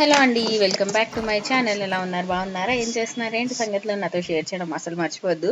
Hello అండి, welcome back to my channel. ఎలా ఉన్నారు? బాగున్నారా? ఏం చేస్తున్నారు? ఏంటి సంగతిలో నాతో షేర్ చేయడం అసలు మర్చిపోద్దు.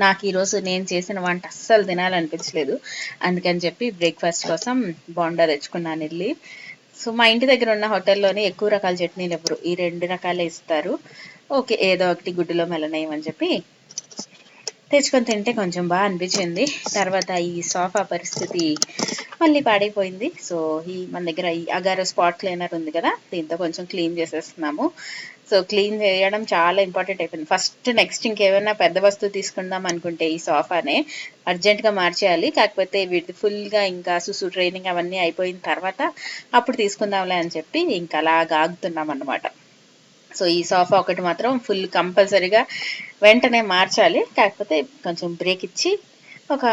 నాకు ఈరోజు నేను చేసిన వంట అస్సలు తినాలనిపించలేదు. అందుకని చెప్పి బ్రేక్ఫాస్ట్ కోసం బోండా తెచ్చుకున్నాను వెళ్ళి. సో మా ఇంటి దగ్గర ఉన్న హోటల్లోనే ఎక్కువ రకాల చట్నీలు ఎవరు ఈ 2 రకాలే ఇస్తారు. ఓకే, ఏదో ఒకటి గుడ్డులో మెలనేయమని చెప్పి తెచ్చుకొని తింటే కొంచెం బాగా అనిపించింది. తర్వాత ఈ సోఫా పరిస్థితి మళ్ళీ పాడైపోయింది. సో మన దగ్గర ఈ అగారో స్పాట్ క్లీనర్ ఉంది కదా, దీంతో కొంచెం క్లీన్ చేసేస్తున్నాము. సో క్లీన్ చేయడం చాలా ఇంపార్టెంట్ అయిపోయింది. ఫస్ట్ నెక్స్ట్ ఇంకేమైనా పెద్ద వస్తువు తీసుకుందాం అనుకుంటే ఈ సోఫానే అర్జెంట్గా మార్చేయాలి. కాకపోతే వీటి ఫుల్గా ఇంకా సుసు ట్రైనింగ్ అవన్నీ అయిపోయిన తర్వాత అప్పుడు తీసుకుందాంలే అని చెప్పి ఇంకా అలాగా ఆగుతున్నాం అన్నమాట. సో ఈ సోఫా ఒకటి మాత్రం ఫుల్ కంపల్సరీగా వెంటనే మార్చాలి. కాకపోతే కొంచెం బ్రేక్ ఇచ్చి ఒక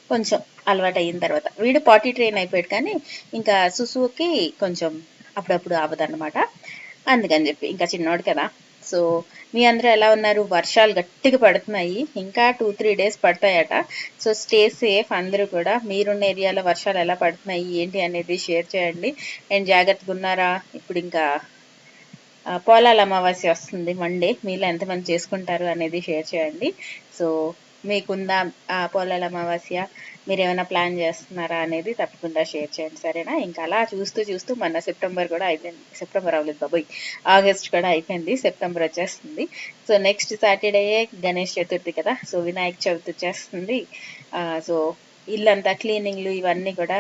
కొంచెం అలవాటు అయిన తర్వాత, వీడు పార్టీ ట్రైన్ అయిపోయాడు కానీ ఇంకా సుసుకి కొంచెం అప్పుడప్పుడు ఆవదన్నమాట. అందుకని చెప్పి ఇంకా చిన్నోడు కదా. సో మీ అందరూ ఎలా ఉన్నారు? వర్షాలు గట్టిగా పడుతున్నాయి, ఇంకా 2-3 డేస్ పడతాయట. సో స్టే సేఫ్ అందరూ కూడా. మీరున్న ఏరియాలో వర్షాలు ఎలా పడుతున్నాయి ఏంటి అనేది షేర్ చేయండి. అండ్ జాగ్రత్తగా ఉన్నారా? ఇప్పుడు ఇంకా పోలాల అమావాస్య వస్తుంది మండే. మీలో ఎంతమంది చేసుకుంటారు అనేది షేర్ చేయండి. సో మీకుందా పోలాల అమావాస్య? మీరు ఏమైనా ప్లాన్ చేస్తున్నారా అనేది తప్పకుండా షేర్ చేయండి, సరేనా? ఇంకా అలా చూస్తూ చూస్తూ మన సెప్టెంబర్ కూడా అయిపోయింది. సెప్టెంబర్ అవ్వలేదు బాబోయ్, ఆగస్ట్ కూడా అయిపోయింది, సెప్టెంబర్ వచ్చేస్తుంది. So next Saturday Ganesh Chaturthi కదా. సో వినాయక చవితి వచ్చేస్తుంది. సో ఇల్లంతా క్లీనింగ్లు ఇవన్నీ కూడా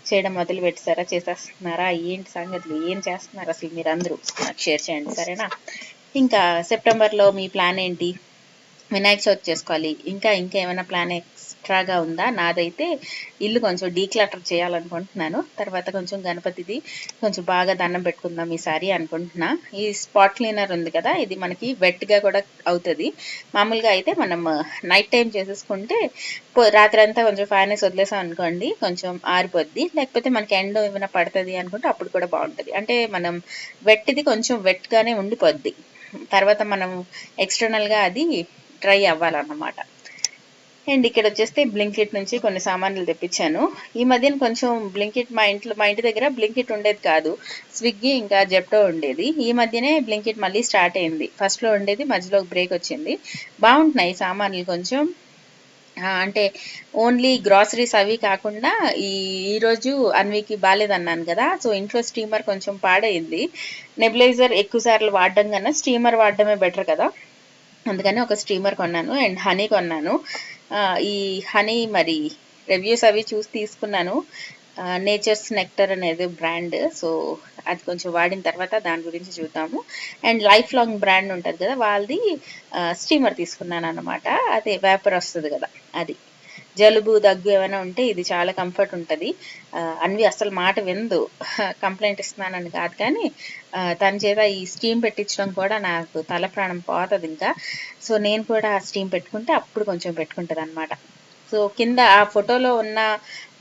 చేయడం మొదలు పెట్టారా? చేసేస్తున్నారా? ఏంటి సంగతులు? ఏం చేస్తున్నారు అసలు మీరందరూ? నాకు షేర్ చేయండి, సరేనా? ఇంకా సెప్టెంబర్లో మీ ప్లాన్ ఏంటి? వినాయక చవితి చేసుకోవాలి. ఇంకా ఏమైనా ప్లాన్ ఎక్స్ట్రాగా ఉందా? నాదైతే ఇల్లు కొంచెం డీక్లటర్ చేయాలనుకుంటున్నాను. తర్వాత కొంచెం గణపతిది కొంచెం బాగా దండం పెట్టుకుందాం ఈసారి అనుకుంటున్నా. ఈ స్పాట్ క్లీనర్ ఉంది కదా, ఇది మనకి వెట్గా కూడా అవుతుంది. మామూలుగా అయితే మనం నైట్ టైం చేసేసుకుంటే రాత్రి అంతా కొంచెం ఫ్యాన్ వేసి వదిలేసాం అనుకోండి, కొంచెం ఆరిపోద్ది. లేకపోతే మనకి ఎండ ఏమైనా పడుతుంది అనుకుంటే అప్పుడు కూడా బాగుంటుంది. అంటే మనం వెట్టిది కొంచెం వెట్గానే ఉండిపోద్ది, తర్వాత మనం ఎక్స్టర్నల్గా అది డ్రై అవ్వాలన్నమాట. అండ్ ఇక్కడ వచ్చేస్తే బ్లింకిట్ నుంచి కొన్ని సామాన్లు తెప్పించాను. ఈ మధ్యన కొంచెం బ్లింకిట్ మా ఇంటి దగ్గర బ్లింకిట్ ఉండేది కాదు, స్విగ్గీ ఇంకా జెప్టో ఉండేది. ఈ మధ్యనే బ్లింకిట్ మళ్ళీ స్టార్ట్ అయింది. ఫస్ట్లో ఉండేది, మధ్యలో బ్రేక్ వచ్చింది. బాగుంటున్నాయి సామాన్లు కొంచెం. అంటే ఓన్లీ గ్రాసరీస్ అవి కాకుండా ఈరోజు అన్వికి బాగాలేదన్నాను కదా, సో ఇంట్లో స్టీమర్ కొంచెం పాడైంది. నెబులైజర్ ఎక్కువ సార్లు వాడడం కన్నా స్టీమర్ వాడడమే బెటర్ కదా. అందుకని ఒక స్టీమర్ కొన్నాను అండ్ హనీ కొన్నాను. ఈ హనీ మరి రివ్యూస్ అవి చూసి తీసుకున్నాను. నేచర్స్ నెక్టర్ అనేది బ్రాండ్. సో అది కొంచెం వాడిన తర్వాత దాని గురించి చూద్దాము. అండ్ లైఫ్ లాంగ్ బ్రాండ్ ఉంటుంది కదా, వాళ్ళది స్టీమర్ తీసుకున్నాను అనమాట. అదే వేపర్ వస్తుంది కదా, అది. జలుబు దగ్గు ఏమైనా ఉంటే ఇది చాలా కంఫర్ట్ ఉంటుంది. అన్వి అసలు మాట విందు, కంప్లైంట్ ఇస్తున్నానని కాదు కానీ తన చేత ఈ స్టీమ్ పెట్టించడం కూడా నాకు తల ప్రాణం పోతుంది ఇంకా. సో నేను కూడా స్టీమ్ పెట్టుకుంటే అప్పుడు కొంచెం పెట్టుకుంటుంది అనమాట. సో కింద ఆ ఫోటోలో ఉన్న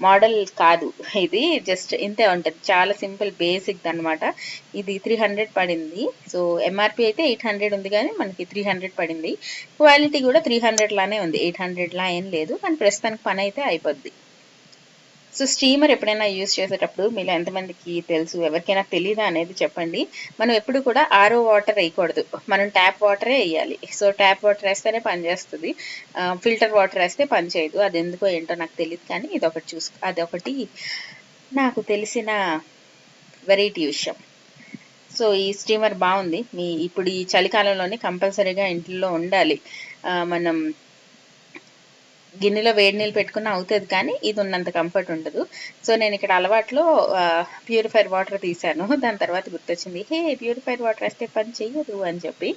మోడల్ కాదు ఇది, జస్ట్ ఇంతే ఉంటుంది, చాలా సింపుల్ బేసిక్ అనమాట. ఇది 300 పడింది. సో ఎంఆర్పి అయితే 800 ఉంది కానీ మనకి 300 పడింది. క్వాలిటీ కూడా 300 లానే ఉంది, 800 లా ఏం లేదు. కానీ ప్రస్తుతానికి పని అయితే అయిపోద్ది. సో స్టీమర్ ఎప్పుడైనా యూజ్ చేసేటప్పుడు మీలో ఎంతమందికి తెలుసు, ఎవరికైనా తెలీదా అనేది చెప్పండి. మనం ఎప్పుడు కూడా ఆర్ఓ వాటర్ వేయకూడదు, మనం ట్యాప్ వాటరే వేయాలి. సో ట్యాప్ వాటర్ వేస్తేనే పనిచేస్తుంది, ఫిల్టర్ వాటర్ వేస్తే పని చేయదు. అది ఎందుకో ఏంటో నాకు తెలియదు కానీ అదొకటి నాకు తెలిసిన వెరైటీ విషయం. సో ఈ స్టీమర్ బాగుంది. ఇప్పుడు ఈ చలికాలంలోనే కంపల్సరీగా ఇంట్లో ఉండాలి. మనం గిన్నెలో వేడి నీళ్ళు పెట్టుకున్న అవుతుంది కానీ ఇది ఉన్నంత కంఫర్ట్ ఉండదు. సో నేను ఇక్కడ అలవాట్లో ప్యూరిఫైర్ వాటర్ తీసాను. దాని తర్వాత గుర్తొచ్చింది, హే ప్యూరిఫైర్ వాటర్ వేస్తే పని చెయ్యదు అని చెప్పి.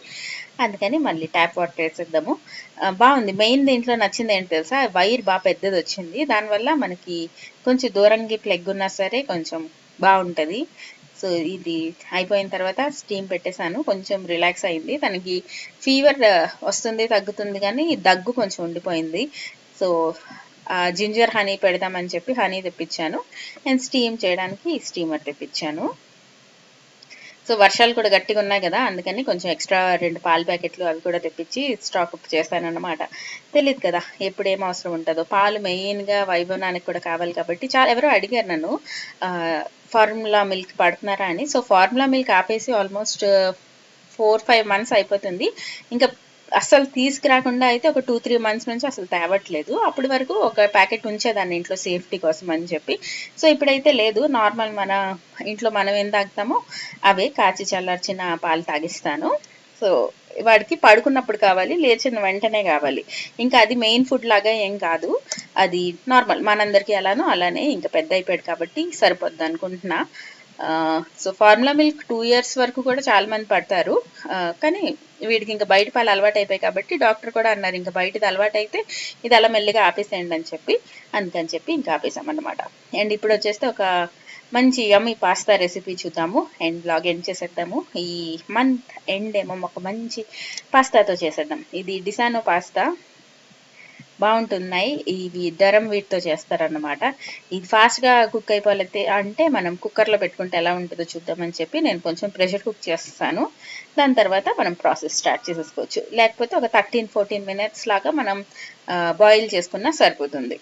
అందుకని మళ్ళీ ట్యాప్ వాటర్ వేసేద్దాము. బాగుంది. మెయిన్ దీంట్లో నచ్చింది ఏంటి తెలుసా, వైర్ బాగా పెద్దది వచ్చింది. దానివల్ల మనకి కొంచెం దూరంగా ప్లగ్ ఉన్నా సరే కొంచెం బాగుంటుంది. సో ఇది అయిపోయిన తర్వాత స్టీమ్ పెట్టేశాను, కొంచెం రిలాక్స్ అయింది. తనకి ఫీవర్ వస్తుంది తగ్గుతుంది కానీ దగ్గు కొంచెం ఉండిపోయింది. సో జింజర్ హనీ పెడదామని చెప్పి హనీ తెప్పించాను. అండ్ స్టీమ్ చేయడానికి స్టీమర్ తెప్పించాను. సో వర్షాలు కూడా గట్టిగా ఉన్నాయి కదా, అందుకని కొంచెం ఎక్స్ట్రా 2 పాల ప్యాకెట్లు అవి కూడా తెప్పించి స్టాక్ అప్ చేశానన్నమాట. తెలియదు కదా ఎప్పుడు ఏం అవసరం ఉంటుందో. పాలు మెయిన్గా వైభవనానికి కూడా కావాలి కాబట్టి ఎవరో అడిగారు నన్ను ఫార్ములా మిల్క్ పడుతున్నారా అని. సో ఫార్ములా మిల్క్ ఆపేసి ఆల్మోస్ట్ 4-5 మంత్స్ అయిపోతుంది. ఇంకా అస్సలు తీసుకురాకుండా అయితే ఒక 2-3 మంత్స్ నుంచి అసలు తేవట్లేదు. అప్పటి వరకు ఒక ప్యాకెట్ ఉంచేదాన్ని ఇంట్లో సేఫ్టీ కోసం అని చెప్పి. సో ఇప్పుడైతే లేదు, నార్మల్ మన ఇంట్లో మనం ఏం తాగుతామో అవే కాచి చల్లార్చిన పాలు తాగిస్తాను. సో వాడికి పడుకున్నప్పుడు కావాలి, లేచిన వెంటనే కావాలి. ఇంకా అది మెయిన్ ఫుడ్ లాగా ఏం కాదు, అది నార్మల్ మనందరికీ ఎలానో అలానే. ఇంకా పెద్ద అయిపోయాడు కాబట్టి సరిపోద్ది అనుకుంటున్నా. సో ఫార్ములా మిల్క్ 2 years వరకు కూడా చాలా మంది పడతారు. కానీ వీడికి ఇంకా బయట పాలు అలవాటు అయిపోయాయి కాబట్టి డాక్టర్ కూడా అన్నారు ఇంకా బయటది అలవాటు అయితే ఇది అలా మెల్లిగా ఆపేసేయండి అని చెప్పి. అందుకని చెప్పి ఇంకా ఆపేసామన్నమాట. అండ్ ఇప్పుడు వచ్చేస్తే ఒక మంచి యమ్మీ పాస్తా రెసిపీ చూద్దాము అండ్ బ్లాగ్ ఎండ్ చేసేద్దాము. ఈ మంత్ ఎండ్ ఏమో ఒక మంచి పాస్తాతో చేసేద్దాం. ఇది డిసానో పాస్తా, బాగుంటున్నాయి. ఇవి దరం వీటితో చేస్తారన్నమాట. ఇది ఫాస్ట్గా కుక్ అయిపోతే అంటే మనం కుక్కర్లో పెట్టుకుంటే ఎలా ఉంటుందో చూద్దామని చెప్పి నేను కొంచెం ప్రెషర్ కుక్ చేస్తాను. దాని తర్వాత మనం ప్రాసెస్ స్టార్ట్ చేసేసుకోవచ్చు. లేకపోతే ఒక 13-14 minutes లాగా మనం బాయిల్ చేసుకున్నా సరిపోతుంది.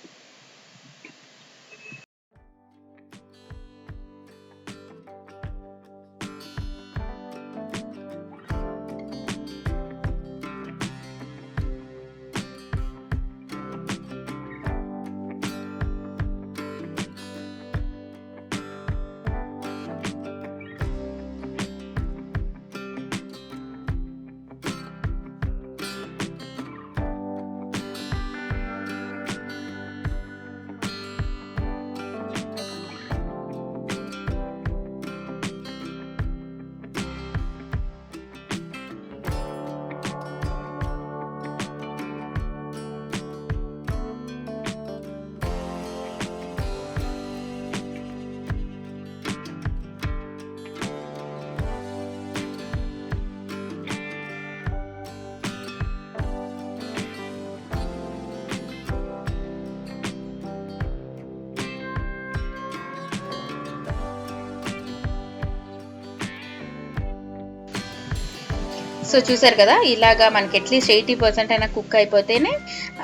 సో చూసారు కదా, ఇలాగా మనకి అట్లీస్ట్ 80% అయినా కుక్ అయిపోతేనే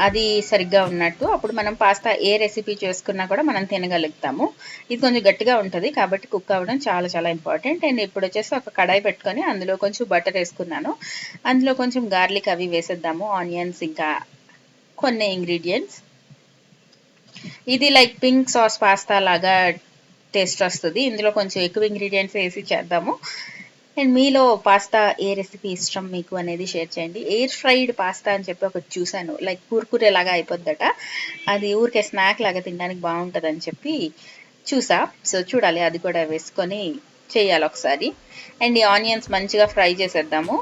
అది సరిగ్గా ఉన్నట్టు. అప్పుడు మనం పాస్తా ఏ రెసిపీ చేసుకున్నా కూడా మనం తినగలుగుతాము. ఇది కొంచెం గట్టిగా ఉంటుంది కాబట్టి కుక్ అవ్వడం చాలా చాలా ఇంపార్టెంట్. అండ్ ఇప్పుడు వచ్చేసి ఒక కడాయి పెట్టుకొని అందులో కొంచెం బటర్ వేసుకున్నాను. అందులో కొంచెం గార్లిక్ అవి వేసేద్దాము, ఆనియన్స్, ఇంకా కొన్ని ఇంగ్రీడియంట్స్. ఇది లైక్ పింక్ సాస్ పాస్తా లాగా టేస్ట్ వస్తుంది. ఇందులో కొంచెం ఎక్కువ ఇంగ్రీడియంట్స్ వేసి చేద్దాము. అండ్ మీలో పాస్తా ఏ రెసిపీ ఇష్టం మీకు అనేది షేర్ చేయండి. ఎయిర్ ఫ్రైడ్ పాస్తా అని చెప్పి ఒకటి చూశాను, లైక్ కుర్కురే లాగా అయిపోద్దట. అది ఊరికే స్నాక్ లాగా తినడానికి బాగుంటుంది అని చెప్పి చూసా. సో చూడాలి, అది కూడా వేసుకొని చేయాలి ఒకసారి. అండ్ ఈ ఆనియన్స్ మంచిగా ఫ్రై చేసేద్దాము.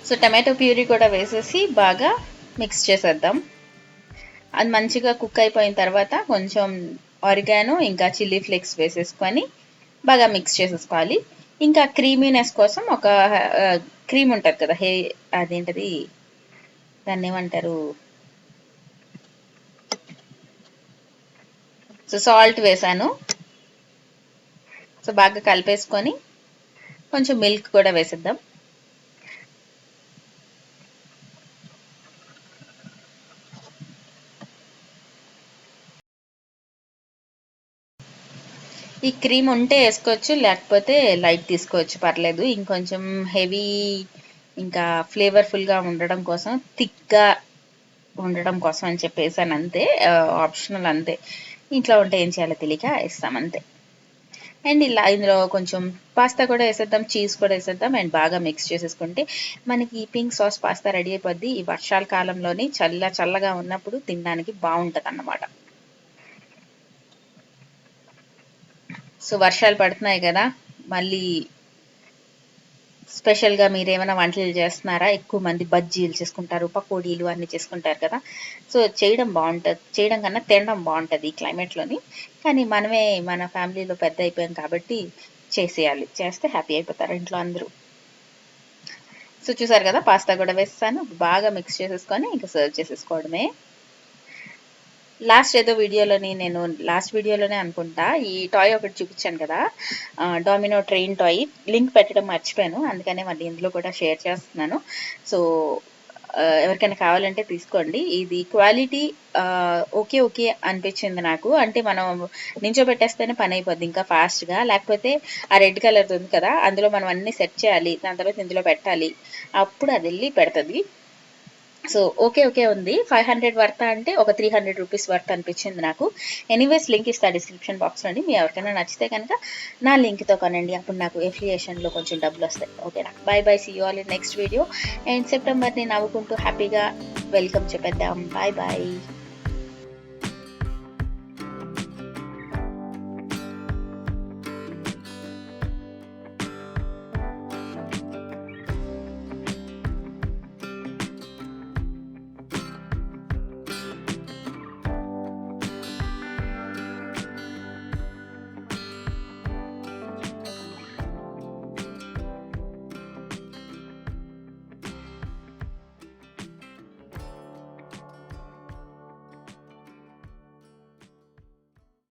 సో టమాటో ప్యూరీ కూడా వేసేసి బాగా మిక్స్ చేసేద్దాం. అది మంచిగా కుక్ అయిపోయిన తర్వాత కొంచెం ఆరిగానో ఇంకా చిల్లీ ఫ్లేక్స్ వేసేసుకొని బాగా మిక్స్ చేసేసుకోవాలి. ఇంకా క్రీమీనెస్ కోసం ఒక క్రీమ్ ఉంటుంది కదా, అదేంటది దాన్ని ఏమంటారు, సో సాల్ట్ వేసాను. సో బాగా కలిపేసుకొని కొంచెం మిల్క్ కూడా వేసేద్దాం. ఈ క్రీమ్ ఉంటే వేసుకోవచ్చు, లేకపోతే లైట్ తీసుకోవచ్చు, పర్లేదు. ఇంకొంచెం హెవీ ఇంకా ఫ్లేవర్ఫుల్గా ఉండడం కోసం, థిక్గా ఉండడం కోసం అని చెప్పేసాను అంతే, ఆప్షనల్ అంతే. ఇంట్లో ఉంటే ఏం చేయాలో తెలియక ఇస్తాం అంతే. అండ్ ఇలా ఇందులో కొంచెం పాస్తా కూడా వేసేద్దాం, చీజ్ కూడా వేసేద్దాం అండ్ బాగా మిక్స్ చేసేసుకుంటే మనకి పింక్ సాస్ పాస్తా రెడీ అయిపోద్ది. ఈ వర్షాల కాలంలోని చల్లగా ఉన్నప్పుడు తినడానికి బాగుంటుంది అన్నమాట. సో వర్షాలు పడుతున్నాయి కదా, మళ్ళీ స్పెషల్గా మీరేమైనా వంటలు చేస్తున్నారా? ఎక్కువ మంది బజ్జీలు చేసుకుంటారు, పకోడీలు అన్నీ చేసుకుంటారు కదా. సో చేయడం బాగుంటుంది, చేయడం కన్నా తినడం బాగుంటుంది ఈ క్లైమేట్లోని. కానీ మనమే మన ఫ్యామిలీలో పెద్ద అయిపోయాం కాబట్టి చేసేయాలి, చేస్తే హ్యాపీ అయిపోతారు ఇంట్లో అందరూ. సో చూసారు కదా, పాస్తా కూడా వేస్తాను, బాగా మిక్స్ చేసేసుకొని ఇంకా సర్వ్ చేసేసుకోవడమే. లాస్ట్ వీడియోలోనే అనుకుంటా ఈ టాయ్ ఒకటి చూపించాను కదా, డామినో ట్రైన్ టాయ్, లింక్ పెట్టడం మర్చిపోయాను, అందుకనే మళ్ళీ ఇందులో కూడా షేర్ చేస్తున్నాను. సో ఎవరికైనా కావాలంటే తీసుకోండి. ఇది క్వాలిటీ ఓకే ఓకే అనిపించింది నాకు. అంటే మనం నించోబెట్టేస్తేనే పని అయిపోద్ది ఇంకా ఫాస్ట్గా, లేకపోతే ఆ రెడ్ కలర్ ఉంది కదా అందులో మనం అన్ని సెట్ చేయాలి, దాని తర్వాత ఇందులో పెట్టాలి, అప్పుడు అది వెళ్ళి పెడుతుంది. సో ఓకే ఓకే ఉంది. 500 వర్త్ అంటే ఒక 300 రూపీస్ వర్త్ అనిపించింది నాకు. ఎనీవేస్ లింక్ ఇస్తా డిస్క్రిప్షన్ బాక్స్లోని, మీ ఎవరికైనా నచ్చితే కనుక నా లింక్తో కొనండి, అప్పుడు నాకు ఎఫిలియేషన్లో కొంచెం డబ్బులు వస్తాయి. ఓకేనా, bye bye, see you all in next video. And సెప్టెంబర్ని నవ్వుకుంటూ హ్యాపీగా వెల్కమ్ చెప్పేద్దాం. Bye bye.